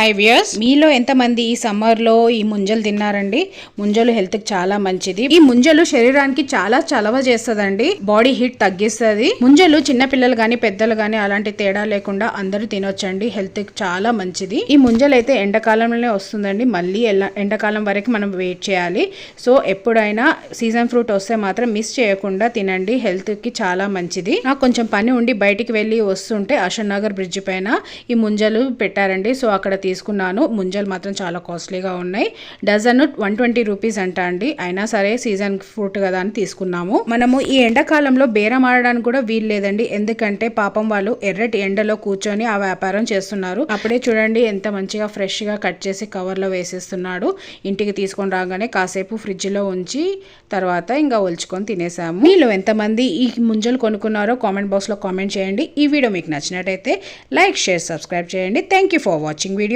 Hi viewers, మీలో ఎంతమంది ఈ సమ్మర్ లో ఈ ముంజలు తిన్నారండి? ముంజలు హెల్త్ కి చాలా మంచిది. ఈ ముంజలు శరీరానికి చాలా చలవ చేస్తదండి, బాడీ హీట్ తగ్గిస్తుంది. ముంజలు చిన్న పిల్లలు గాని పెద్దలు గాని అలాంటి తేడా లేకుండా అందరూ తినొచ్చండి. హెల్త్ కి చాలా మంచిది. ఈ ముంజలు అయితే ఎండాకాలంలోనే వస్తుందండి, మళ్ళీ ఎండాకాలం వరకు మనం వెయిట్ చేయాలి. సో ఎప్పుడైనా సీజన్ ఫ్రూట్ వస్తే మాత్రం మిస్ చేయకుండా తినండి, హెల్త్ కి చాలా మంచిది. నాకు కొంచెం పని ఉండి బయటికి వెళ్ళి వస్తుంటే అశోక్ నగర్ బ్రిడ్జ్ పైన ఈ ముంజలు పెట్టారండి. సో అక్కడ తీసుకున్నాను. ముంజలు మాత్రం చాలా కాస్ట్లీగా ఉన్నాయి. డజన్ 120 రూపీస్ అంట అండి. అయినా సరే సీజన్ ఫ్రూట్ కదా అని తీసుకున్నాము. మనము ఈ ఎండాకాలంలో బేరం ఆడడానికి కూడా వీలు లేదండి, ఎందుకంటే పాపం వాళ్ళు ఎర్రటి ఎండలో కూర్చొని ఆ వ్యాపారం చేస్తున్నారు. అప్పుడే చూడండి ఎంత మంచిగా ఫ్రెష్ గా కట్ చేసి కవర్ లో వేసేస్తున్నాడు. ఇంటికి తీసుకొని రాగానే కాసేపు ఫ్రిడ్జ్ లో ఉంచి తర్వాత ఇంకా ఒలుచుకొని తినేసాము. మీలో ఎంతమంది ఈ ముంజలు కొనుక్కున్నారో కామెంట్ బాక్స్ లో కామెంట్ చేయండి. ఈ వీడియో మీకు నచ్చినట్టయితే లైక్, షేర్, సబ్స్క్రైబ్ చేయండి. Thank you for watching video.